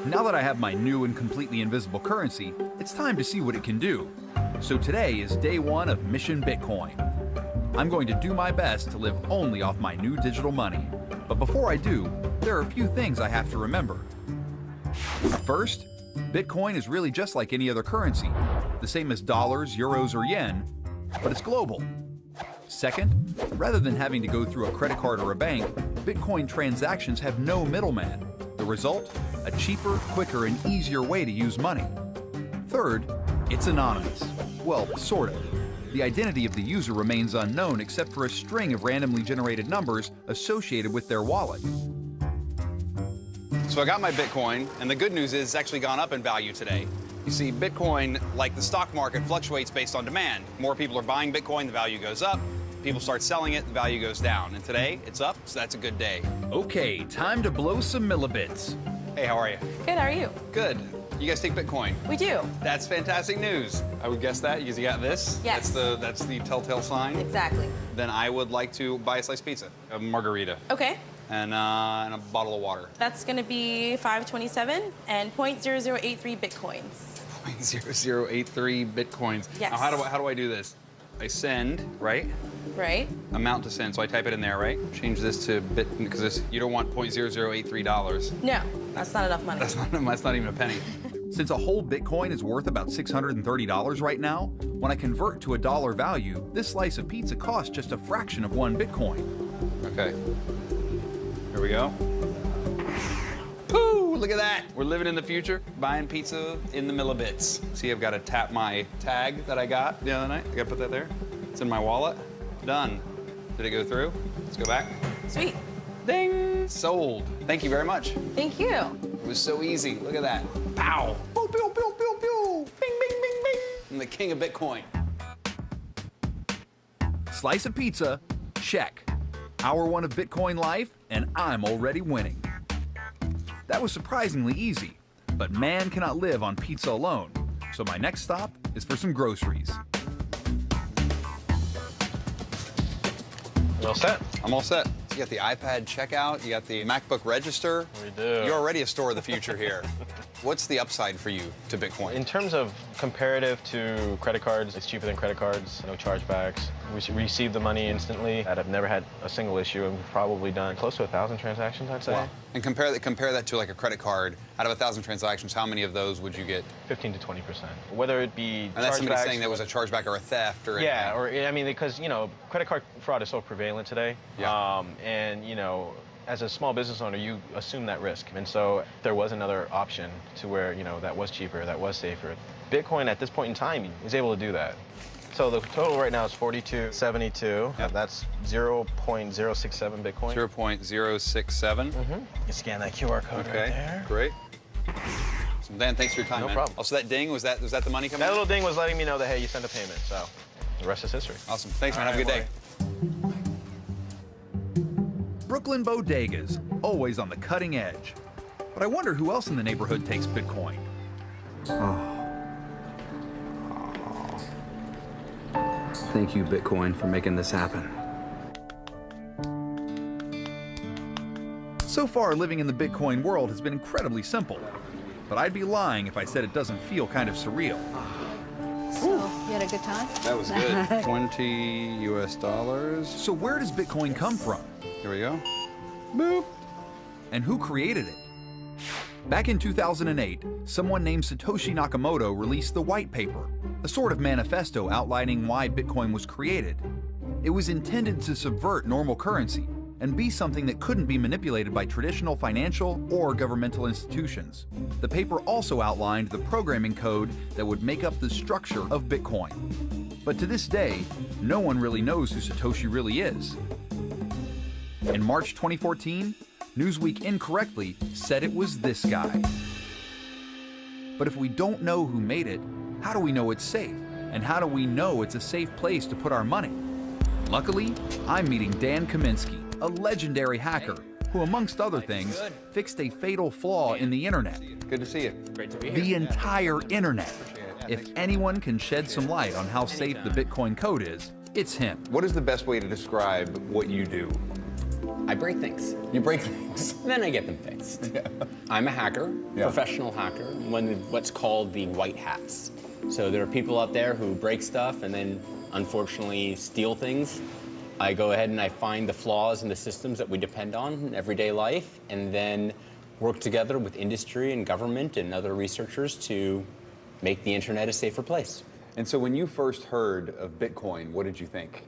Now that I have my new and completely invisible currency, it's time to see what it can do. So today is day one of Mission Bitcoin. I'm going to do my best to live only off my new digital money. But before I do, there are a few things I have to remember. First, Bitcoin is really just like any other currency, the same as dollars, euros, or yen, but it's global. Second, rather than having to go through a credit card or a bank, Bitcoin transactions have no middleman. The result? A cheaper, quicker, and easier way to use money. Third, it's anonymous. Well, sort of. The identity of the user remains unknown except for a string of randomly generated numbers associated with their wallet. So I got my Bitcoin, and the good news is it's actually gone up in value today. You see, Bitcoin, like the stock market, fluctuates based on demand. More people are buying Bitcoin, the value goes up. People start selling it, the value goes down. And today, it's up, so that's a good day. Okay, time to blow some millibits. Hey, how are you? Good, how are you? Good. You guys take Bitcoin? We do. That's fantastic news. I would guess that because you got this. Yes. That's the telltale sign. Exactly. Then I would like to buy a slice of pizza, a margarita. Okay. And a bottle of water. That's gonna be $5.27 and 0.0083 Bitcoins. 0.0083 Bitcoins. Yes. Now, how do I do this? I send, right? Right. Amount to send, so I type it in there, right? Change this to bit, because you don't want $0.0083. No, that's not enough money. That's not even a penny. Since a whole Bitcoin is worth about $630 right now, when I convert to a dollar value, this slice of pizza costs just a fraction of 1 Bitcoin. Okay. Here we go. Woo! Look at that. We're living in the future, buying pizza in the millibits. See, I've got to tap my tag that I got the other night. I got to put that there. It's in my wallet. Done. Did it go through? Let's go back. Sweet. Ding! Sold. Thank you very much. Thank you. It was so easy. Look at that. Pow! Pew, pew, pew, pew, pew. Bing, bing, bing, bing. I'm the king of Bitcoin. Slice of pizza, check. Hour one of Bitcoin life, and I'm already winning. That was surprisingly easy, but man cannot live on pizza alone. So my next stop is for some groceries. You all set? I'm all set. You got the iPad checkout, you got the MacBook register. We do. You're already a store of the future here. What's the upside for you to Bitcoin? In terms of comparative to credit cards, it's cheaper than credit cards, no chargebacks. We receive the money instantly. I've never had a single issue, and we've probably done close to 1,000 transactions, I'd say. Wow. And compare that to like a credit card. Out of 1,000 transactions, how many of those would you get? 15 to 20%. Whether it be and that's somebody saying there was a chargeback or a theft or yeah, or I mean, because credit card fraud is so prevalent today. Yeah. And as a small business owner, you assume that risk. And so there was another option to where, that was cheaper, that was safer. Bitcoin at this point in time is able to do that. So the total right now is 4272. Yep. That's 0.067 Bitcoin. 0.067. You scan that QR code right there. Great. So Dan, thanks for your time, No man. problem. Also, that ding, was that the money coming That in? little ding was letting me know that, hey, you sent a payment. So the rest is history. Awesome. Thanks, man. All Have a good day. right, Brooklyn bodegas, always on the cutting edge. But I wonder who else in the neighborhood takes Bitcoin. Thank you, Bitcoin, for making this happen. So far, living in the Bitcoin world has been incredibly simple. But I'd be lying if I said it doesn't feel kind of surreal. So, you had a good time? That was good. 20 US dollars. So where does Bitcoin come from? Here we go. Boop. And who created it? Back in 2008, someone named Satoshi Nakamoto released the white paper, a sort of manifesto outlining why Bitcoin was created. It was intended to subvert normal currency and be something that couldn't be manipulated by traditional financial or governmental institutions. The paper also outlined the programming code that would make up the structure of Bitcoin. But to this day, no one really knows who Satoshi really is. In March 2014, Newsweek incorrectly said it was this guy. But if we don't know who made it, how do we know it's safe? And how do we know it's a safe place to put our money? Luckily, I'm meeting Dan Kaminsky, a legendary hacker who, amongst other things, fixed a fatal flaw in the internet. Good to see you. Great to be here. The entire internet. If anyone can shed some light on how safe the Bitcoin code is, it's him. What is the best way to describe what you do? I break things. You break things. Then I get them fixed. Yeah. I'm a hacker, Yeah. professional hacker, one of what's called the white hats. So there are people out there who break stuff and then unfortunately steal things. I go ahead and I find the flaws in the systems that we depend on in everyday life and then work together with industry and government and other researchers to make the internet a safer place. And so when you first heard of Bitcoin, what did you think?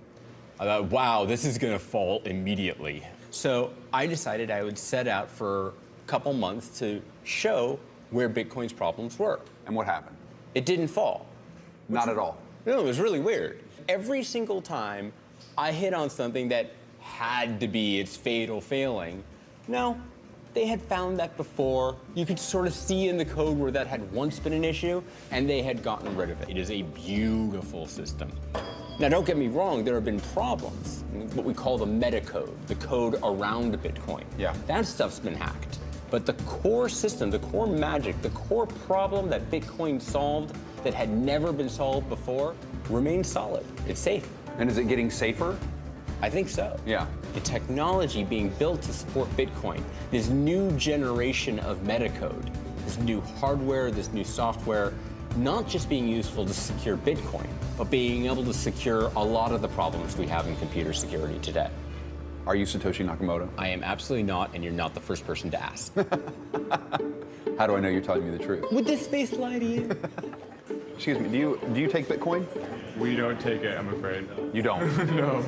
I thought, wow, this is gonna fall immediately. So I decided I would set out for a couple months to show where Bitcoin's problems were. And what happened? It didn't fall. Not at all. No, it was really weird. Every single time I hit on something that had to be its fatal failing, no, they had found that before. You could sort of see in the code where that had once been an issue, and they had gotten rid of it. It is a beautiful system. Now, don't get me wrong, there have been problems, what we call the metacode, the code around Bitcoin. Yeah. That stuff's been hacked. But the core system, the core magic, the core problem that Bitcoin solved that had never been solved before remains solid. It's safe. And is it getting safer? I think so. Yeah. The technology being built to support Bitcoin, this new generation of metacode, this new hardware, this new software, not just being useful to secure Bitcoin, but being able to secure a lot of the problems we have in computer security today. Are you Satoshi Nakamoto? I am absolutely not, and you're not the first person to ask. How do I know you're telling me the truth? Would this face lie to you? Excuse me, do you take Bitcoin? We don't take it, I'm afraid. You don't? No.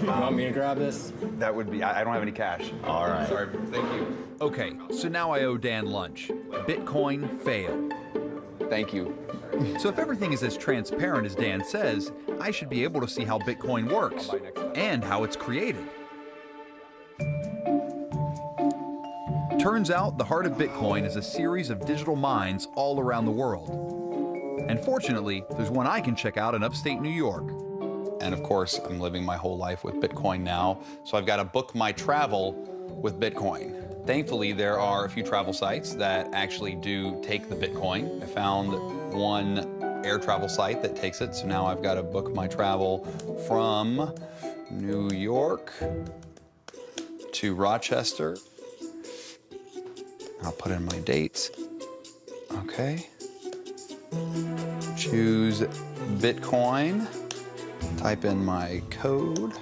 You want me to grab this? That would be, I don't have any cash. All right. Sorry, thank you. Okay, so now I owe Dan lunch. Bitcoin failed. Thank you. So if everything is as transparent as Dan says, I should be able to see how Bitcoin works and how it's created. Turns out the heart of Bitcoin is a series of digital mines all around the world. And fortunately, there's one I can check out in upstate New York. And of course, I'm living my whole life with Bitcoin now, so I've got to book my travel with Bitcoin. Thankfully, there are a few travel sites that actually do take the Bitcoin. I found one air travel site that takes it, so now I've got to book my travel from New York to Rochester. I'll put in my dates. Okay. Choose Bitcoin. Type in my code.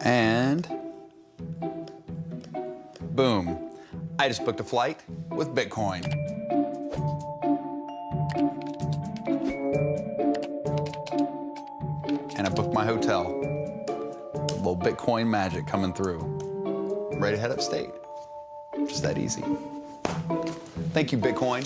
And boom. I just booked a flight with Bitcoin. And I booked my hotel. A little Bitcoin magic coming through. I'm ready to head upstate. Just that easy. Thank you, Bitcoin.